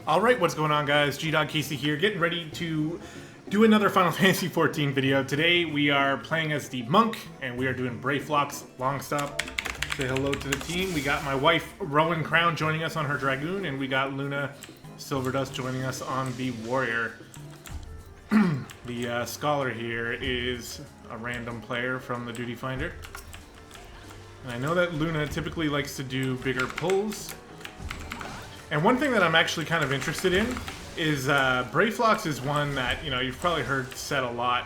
Alright, what's going on, guys? gdoggcasey here, getting ready to do another Final Fantasy XIV video. Today we are playing as the monk, and we are doing Brayflox, Longstop. Say hello to the team. We got my wife, Rowan Crown, joining us on her Dragoon, and we got Luna Silverdust joining us on the Warrior. The Scholar here is a random player from the Duty Finder. And I know that Luna typically likes to do bigger pulls. And one thing that I'm actually kind of interested in is Brayflox is one that, you know, you've probably heard said a lot.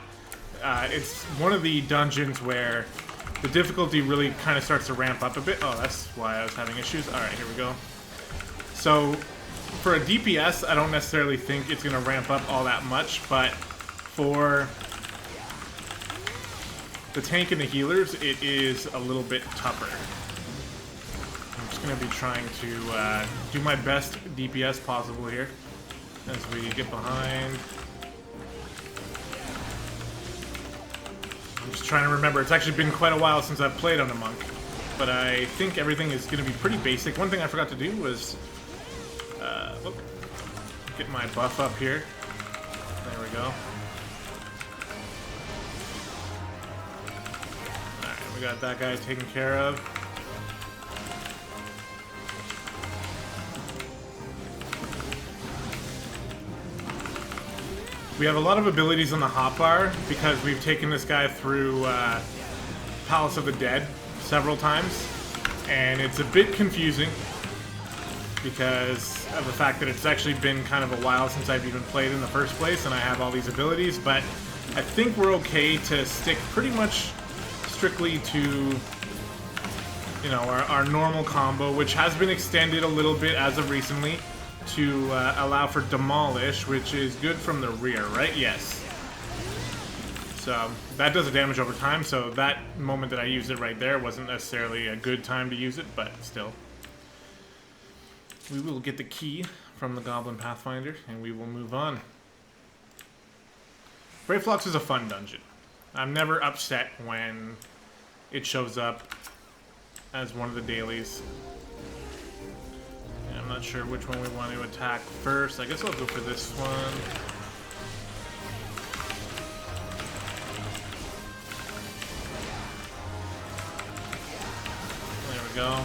It's one of the dungeons where the difficulty really kind of starts to ramp up a bit. Oh, that's why I was having issues. Alright, here we go. So, for a DPS, I don't necessarily think it's going to ramp up all that much, but for the tank and the healers, it is a little bit tougher. Going to be trying to do my best DPS possible here as we get behind. I'm just trying to remember. It's actually been quite a while since I've played on a monk, but I think everything is going to be pretty basic. One thing I forgot to do was get my buff up here. There we go. Alright, we got that guy taken care of. We have a lot of abilities on the hotbar because we've taken this guy through Palace of the Dead several times, and it's a bit confusing because of the fact that it's actually been kind of a while since I've even played in the first place, and I have all these abilities, but I think we're okay to stick pretty much strictly to, you know, our normal combo, which has been extended a little bit as of recently, to allow for demolish, which is good from the rear, right? Yes. So that does the damage over time, so that moment that I used it right there wasn't necessarily a good time to use it, but still. We will get the key from the Goblin Pathfinder, and we will move on. Brayflox is a fun dungeon. I'm never upset when it shows up as one of the dailies. I'm not sure which one we want to attack first. I guess I'll go for this one. There we go.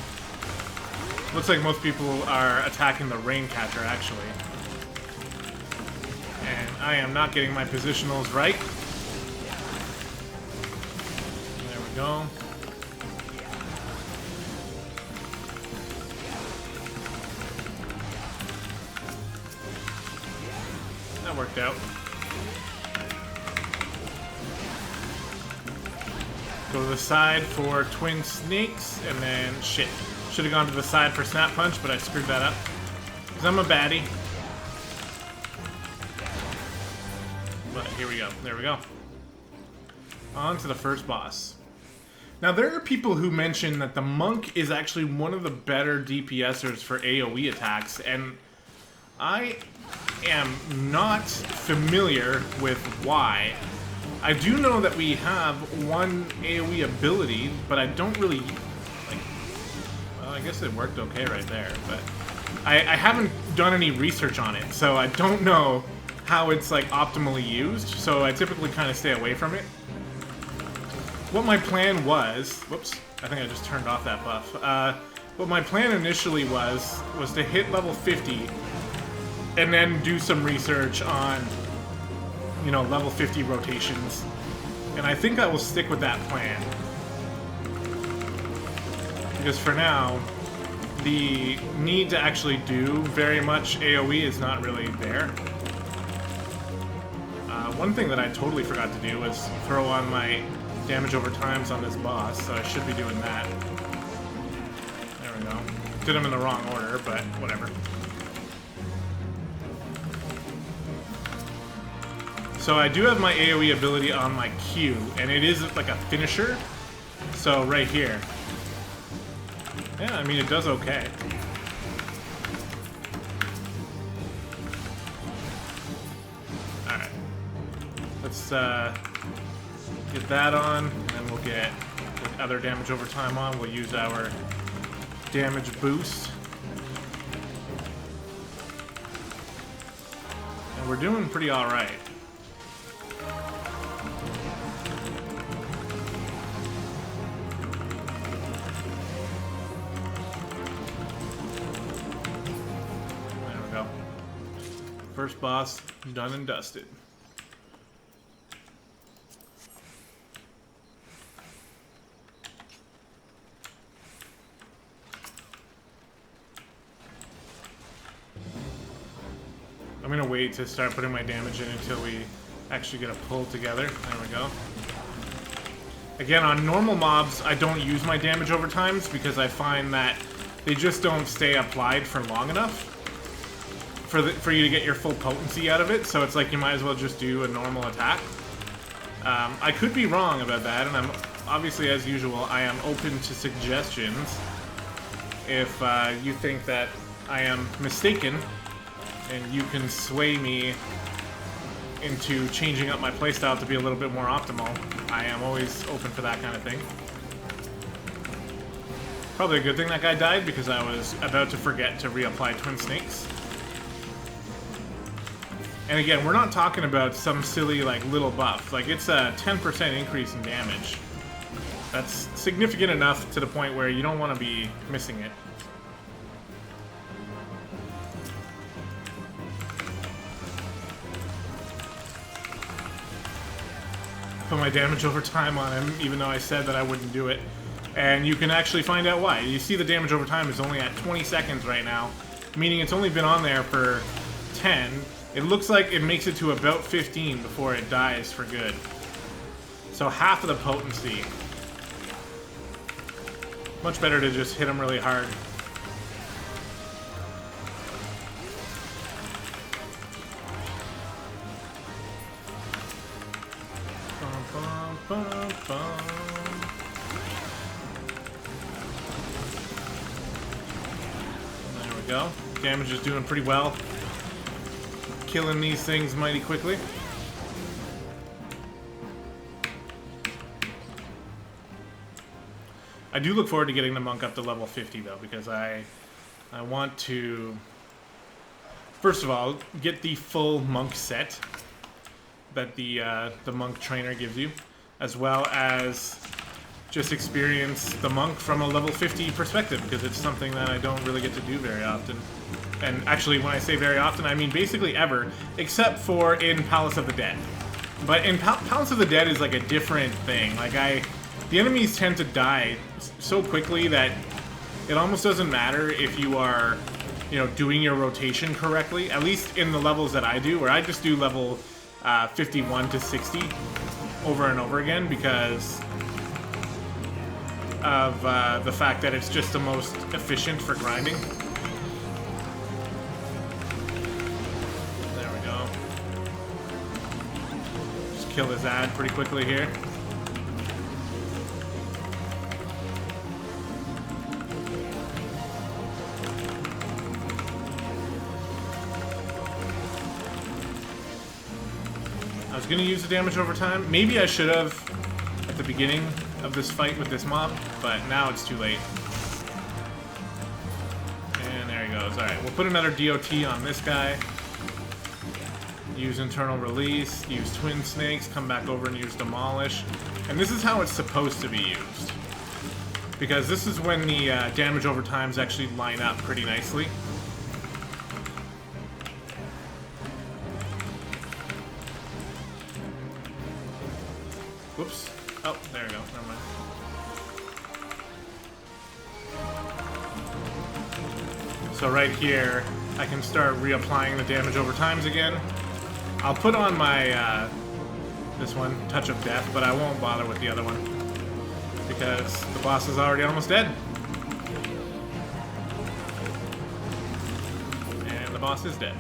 Looks like most people are attacking the Raincatcher, actually. And I am not getting my positionals right. There we go. That worked out. Go to the side for Twin Snakes, and then shit. Should have gone to the side for Snap Punch, but I screwed that up. Because I'm a baddie. But here we go. There we go. On to the first boss. Now, there are people who mention that the Monk is actually one of the better DPSers for AoE attacks, and I am not familiar with why. I do know that we have one AoE ability, but I don't really, like, well, I guess it worked okay right there, but I haven't done any research on it, so I don't know how it's, like, optimally used, so I typically kind of stay away from it. What my plan was, whoops, I think I just turned off that buff. What my plan initially was to hit level 50 and then do some research on, you know, level 50 rotations. And I think I will stick with that plan. Because for now, the need to actually do very much AoE is not really there. One thing that I totally forgot to do was throw on my damage over times on this boss, so I should be doing that. There we go. Did them in the wrong order, but whatever. So I do have my AoE ability on my Q, and it is like a finisher. So right here. Yeah, I mean, it does okay. Alright. Let's get that on, and then we'll get the other damage over time on. We'll use our damage boost. We're doing pretty alright. There we go. First boss done and dusted. I'm gonna wait to start putting my damage in until we actually get a pull together. There we go. Again, on normal mobs, I don't use my damage overtimes because I find that they just don't stay applied for long enough for you to get your full potency out of it. So it's like you might as well just do a normal attack. I could be wrong about that, and I'm obviously, as usual, I am open to suggestions if you think that I am mistaken. And you can sway me into changing up my playstyle to be a little bit more optimal. I am always open for that kind of thing. Probably a good thing that guy died because I was about to forget to reapply Twin Snakes. And again, we're not talking about some silly like little buff. Like it's a 10% increase in damage. That's significant enough to the point where you don't want to be missing it. Put my damage over time on him, even though I said that I wouldn't do it. And you can actually find out why. You see the damage over time is only at 20 seconds right now, meaning it's only been on there for 10. It looks like it makes it to about 15 before it dies for good. So half of the potency. Much better to just hit him really hard. There we go. Damage is doing pretty well. Killing these things mighty quickly. I do look forward to getting the monk up to level 50 though, because I want to, first of all, get the full monk set that the monk trainer gives you, as well as just experience the monk from a level 50 perspective, because it's something that I don't really get to do very often. And actually, when I say very often, I mean basically ever, except for in Palace of the Dead. But in Palace of the Dead is like a different thing. Like the enemies tend to die so quickly that it almost doesn't matter if you are, you know, doing your rotation correctly. At least in the levels that I do, where I just do level 51 to 60 over and over again because of the fact that it's just the most efficient for grinding. There we go. Just kill his ad pretty quickly here. I was going to use the damage over time. Maybe I should have at the beginning of this fight with this mob, but now it's too late. And there he goes. Alright, we'll put another DOT on this guy. Use internal release, use twin snakes, come back over and use demolish. And this is how it's supposed to be used. Because this is when the damage over times actually line up pretty nicely. Whoops. Oh, there we go. Never mind. So right here, I can start reapplying the damage over times again. I'll put on my, this one, Touch of Death, but I won't bother with the other one. Because the boss is already almost dead. And the boss is dead.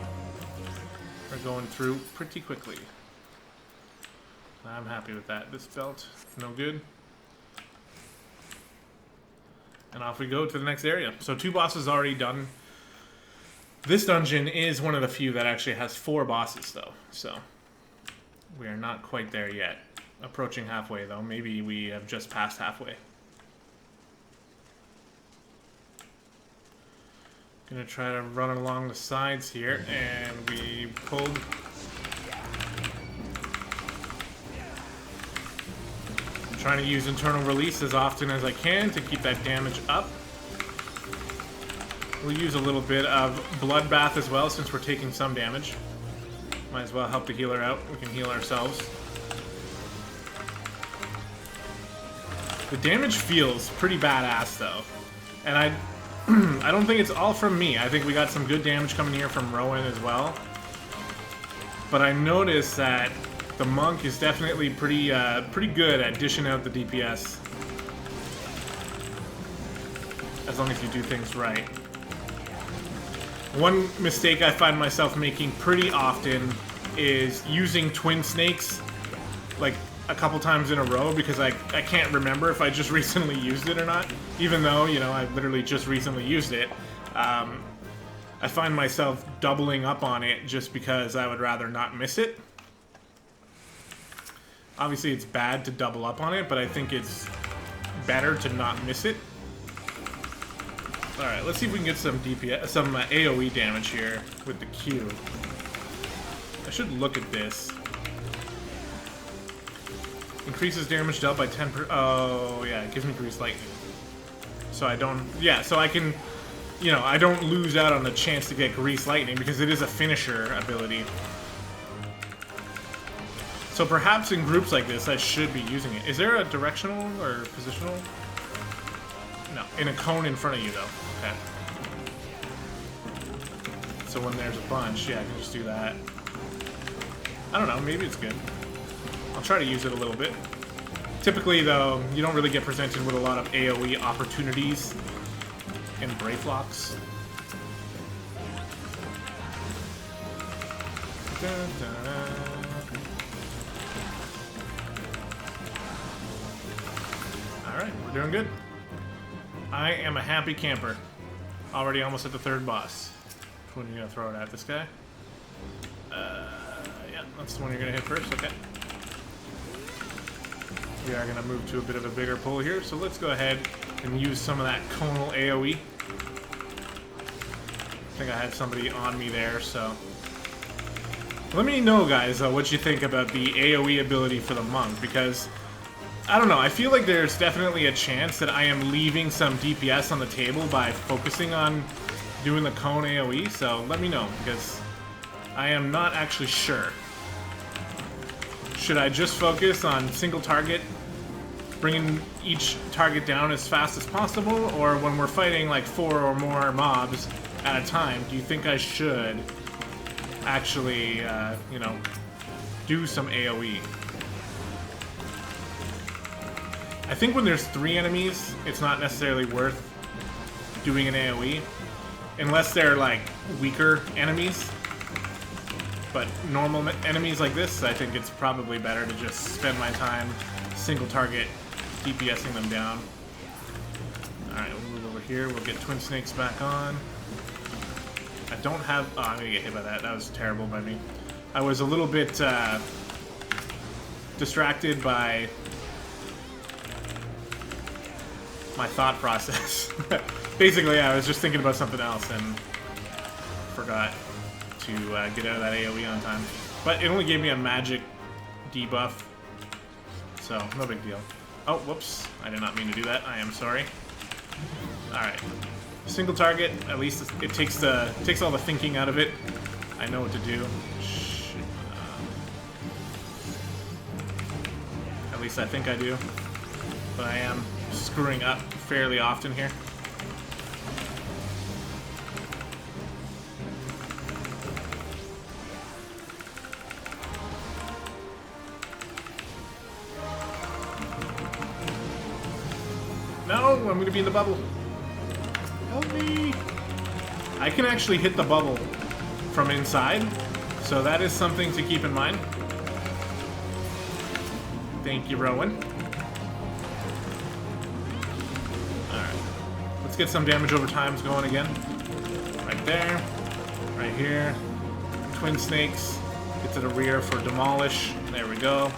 We're going through pretty quickly. I'm happy with that. This belt, no good. And off we go to the next area. So 2 bosses already done. This dungeon is one of the few that actually has 4 bosses though. So we are not quite there yet. Approaching halfway though. Maybe we have just passed halfway. Gonna try to run along the sides here, and we pulled Trying to use internal release as often as I can to keep that damage up. We'll use a little bit of bloodbath as well since we're taking some damage. Might as well help the healer out. We can heal ourselves. The damage feels pretty badass though. And I don't think it's all from me. I think we got some good damage coming here from Rowan as well. But I noticed that the monk is definitely pretty good at dishing out the DPS. As long as you do things right. One mistake I find myself making pretty often is using twin snakes like a couple times in a row because I can't remember if I just recently used it or not. Even though, you know, I literally just recently used it. I find myself doubling up on it just because I would rather not miss it. Obviously, it's bad to double up on it, but I think it's better to not miss it. All right, let's see if we can get some DPS, some AOE damage here with the Q. I should look at this. Increases damage dealt by 10%. Oh yeah, it gives me grease lightning. So I don't. Yeah, so I can. You know, I don't lose out on the chance to get grease lightning because it is a finisher ability. So perhaps in groups like this, I should be using it. Is there a directional or positional? No, in a cone in front of you, though. Okay. So when there's a bunch, yeah, I can just do that. I don't know, maybe it's good. I'll try to use it a little bit. Typically, though, you don't really get presented with a lot of AoE opportunities in Brayflox. Alright, we're doing good. I am a happy camper. Already almost at the third boss. Which one are you gonna throw it at? This guy? Yeah, that's the one you're gonna hit first, okay. We are gonna move to a bit of a bigger pull here, so let's go ahead and use some of that conal AoE. I think I had somebody on me there, so... Let me know, guys, what you think about the AoE ability for the monk, because... I don't know, I feel like there's definitely a chance that I am leaving some DPS on the table by focusing on doing the cone AoE, so let me know, because I am not actually sure. Should I just focus on single target, bringing each target down as fast as possible, or when we're fighting like 4 or more mobs at a time, do you think I should actually, you know, do some AoE? I think when there's 3 enemies, it's not necessarily worth doing an AoE, unless they're like weaker enemies. But normal enemies like this, I think it's probably better to just spend my time single target DPSing them down. Alright, we'll move over here, we'll get Twin Snakes back on. I don't have... Oh, I'm gonna get hit by that. That was terrible by me. I was a little bit distracted by my thought process. Basically, I was just thinking about something else and forgot to get out of that AoE on time. But it only gave me a magic debuff, so no big deal. Oh, whoops. I did not mean to do that. I am sorry. Alright. Single target, at least it takes all the thinking out of it. I know what to do. At least I think I do. But I am screwing up fairly often here. No, I'm gonna be in the bubble. Help me! I can actually hit the bubble from inside, so that is something to keep in mind. Thank you, Rowan. Alright. Let's get some damage over times going again. Right there. Right here. Twin Snakes. Get to the rear for Demolish. There we go.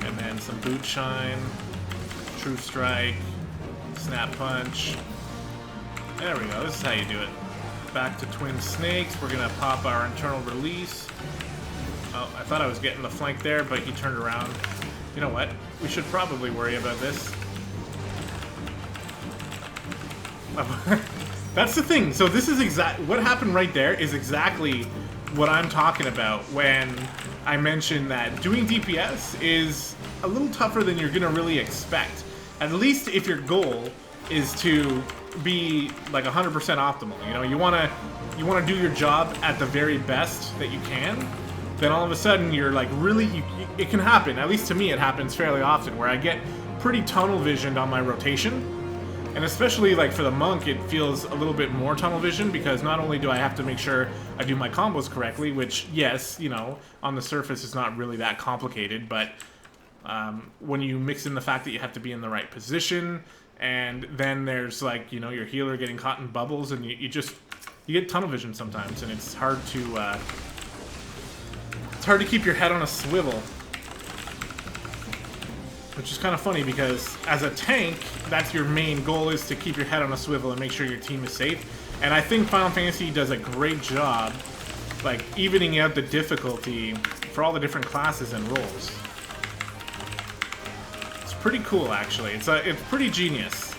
And then some Boot Shine. True Strike. Snap Punch. There we go. This is how you do it. Back to Twin Snakes. We're going to pop our internal release. Oh, I thought I was getting the flank there, but he turned around. You know what? We should probably worry about this. That's the thing. So this is what happened right there is exactly what I'm talking about when I mentioned that doing DPS is a little tougher than you're gonna really expect. At least if your goal is to be like 100% optimal. You know, you wanna do your job at the very best that you can. Then all of a sudden you're like really, it can happen. At least to me, it happens fairly often where I get pretty tunnel visioned on my rotation. And especially like for the monk, it feels a little bit more tunnel vision because not only do I have to make sure I do my combos correctly, which yes, you know, on the surface is not really that complicated, but when you mix in the fact that you have to be in the right position, and then there's like, you know, your healer getting caught in bubbles, and you get tunnel vision sometimes, and it's hard to keep your head on a swivel. Which is kind of funny because as a tank, that's your main goal, is to keep your head on a swivel and make sure your team is safe. And I think Final Fantasy does a great job, like, evening out the difficulty for all the different classes and roles. It's pretty cool, actually. It's pretty genius.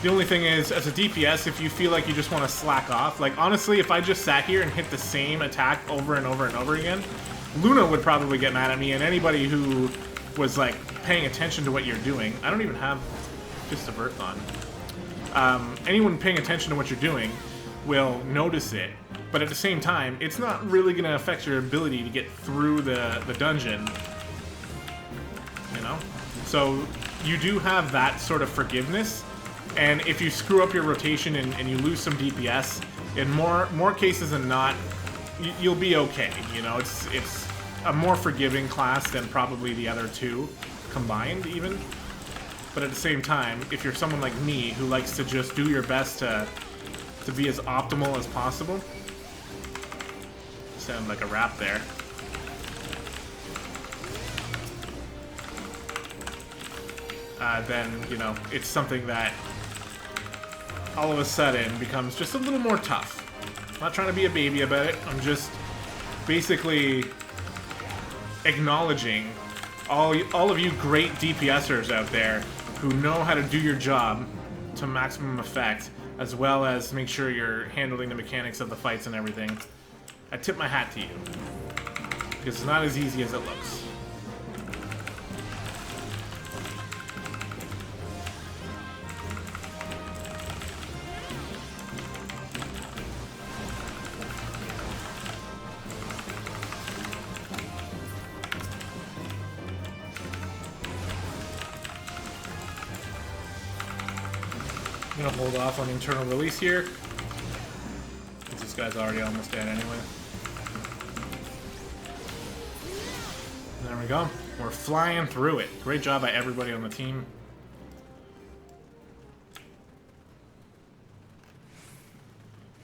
The only thing is, as a DPS, if you feel like you just want to slack off, like, honestly, if I just sat here and hit the same attack over and over and over again, Luna would probably get mad at me, and anybody who was, like, paying attention to what you're doing. I don't even have just a Vert on. Anyone paying attention to what you're doing will notice it, but at the same time, it's not really going to affect your ability to get through the dungeon, you know? So you do have that sort of forgiveness, and if you screw up your rotation and you lose some DPS, in more cases than not, you'll be okay, you know? It's a more forgiving class than probably the other two combined, even. But at the same time, if you're someone like me who likes to just do your best to be as optimal as possible, sound like a rap there. Then, you know, it's something that all of a sudden becomes just a little more tough. I'm not trying to be a baby about it. I'm just basically acknowledging all of you great DPSers out there who know how to do your job to maximum effect, as well as make sure you're handling the mechanics of the fights and everything. I tip my hat to you, because it's not as easy as it looks. I'm gonna hold off on internal release here, because this guy's already almost dead anyway. There we go. We're flying through it. Great job by everybody on the team.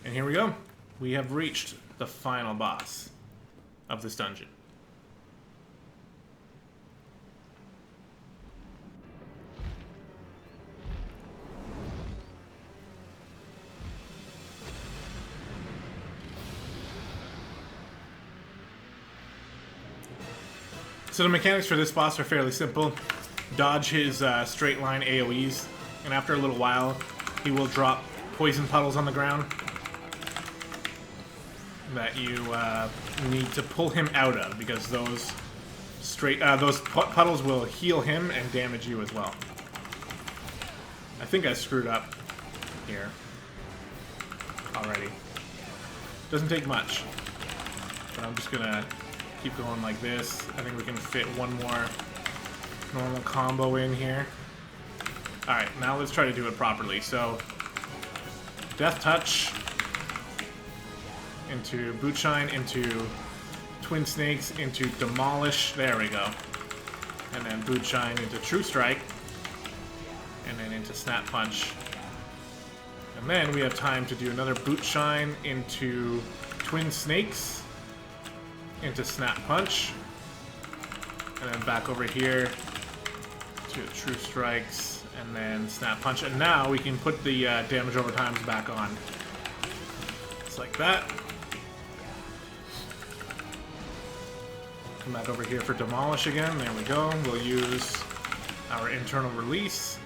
And here we go. We have reached the final boss of this dungeon. So the mechanics for this boss are fairly simple. Dodge his straight line AoEs, and after a little while, he will drop poison puddles on the ground that you need to pull him out of, because those puddles will heal him and damage you as well. I think I screwed up here already. Doesn't take much, but I'm just gonna keep going like this. I think we can fit one more normal combo in here. Alright, now let's try to do it properly. So, Death Touch into Boot Shine, into Twin Snakes, into Demolish. There we go. And then Boot Shine into True Strike. And then into Snap Punch. And then we have time to do another Boot Shine into Twin Snakes, into Snap Punch, and then back over here to True Strikes, and then Snap Punch. And now we can put the damage over times back on. Just like that. Come back over here for demolish again. There we go. We'll use our internal release.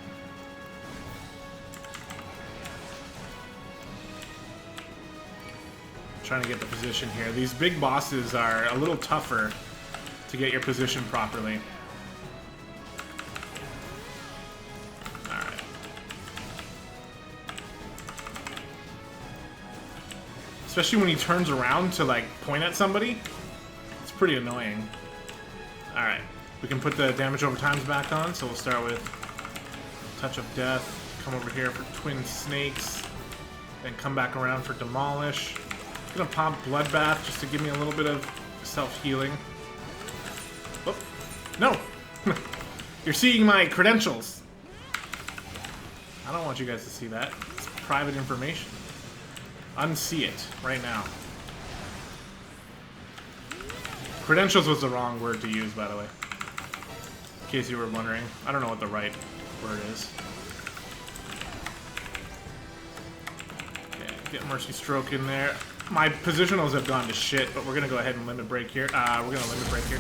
Trying to get the position here. These big bosses are a little tougher to get your position properly. Alright. Especially when he turns around to like point at somebody. It's pretty annoying. Alright. We can put the damage over times back on, so we'll start with Touch of Death. Come over here for Twin Snakes. Then come back around for Demolish. I'm gonna pop Bloodbath just to give me a little bit of self-healing. Oh, no! You're seeing my credentials! I don't want you guys to see that. It's private information. Unsee it right now. Credentials was the wrong word to use, by the way. In case you were wondering. I don't know what the right word is. Okay, get Mercy Stroke in there. My positionals have gone to shit, but we're gonna go ahead and limit break here. We're gonna limit break here.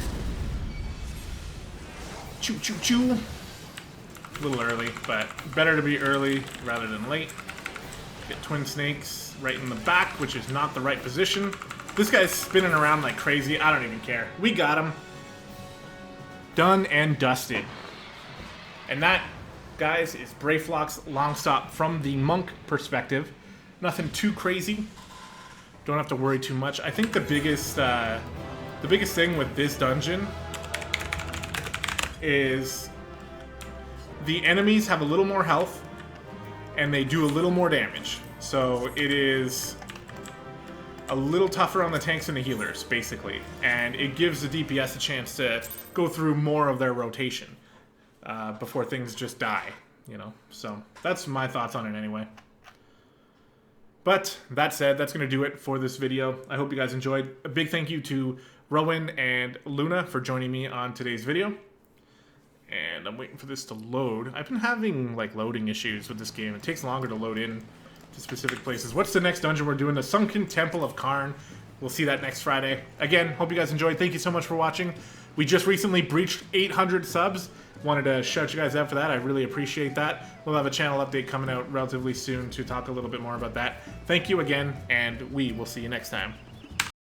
Choo choo choo. A little early, but better to be early rather than late. Get Twin Snakes right in the back, which is not the right position. This guy's spinning around like crazy. I don't even care. We got him. Done and dusted. And that, guys, is Brayflox Longstop from the monk perspective. Nothing too crazy. Don't have to worry too much. I think the biggest thing with this dungeon is the enemies have a little more health and they do a little more damage. So it is a little tougher on the tanks and the healers, basically. And it gives the DPS a chance to go through more of their rotation before things just die, you know? So that's my thoughts on it anyway. But that said, that's going to do it for this video. I hope you guys enjoyed. A big thank you to Rowan and Luna for joining me on today's video. And I'm waiting for this to load. I've been having like loading issues with this game. It takes longer to load in to specific places. What's the next dungeon we're doing? The Sunken Temple of Karn. We'll see that next Friday. Again, hope you guys enjoyed. Thank you so much for watching. We just recently breached 800 subs. Wanted to shout you guys out for that. I really appreciate that. We'll have a channel update coming out relatively soon to talk a little bit more about that. Thank you again, and we will see you next time.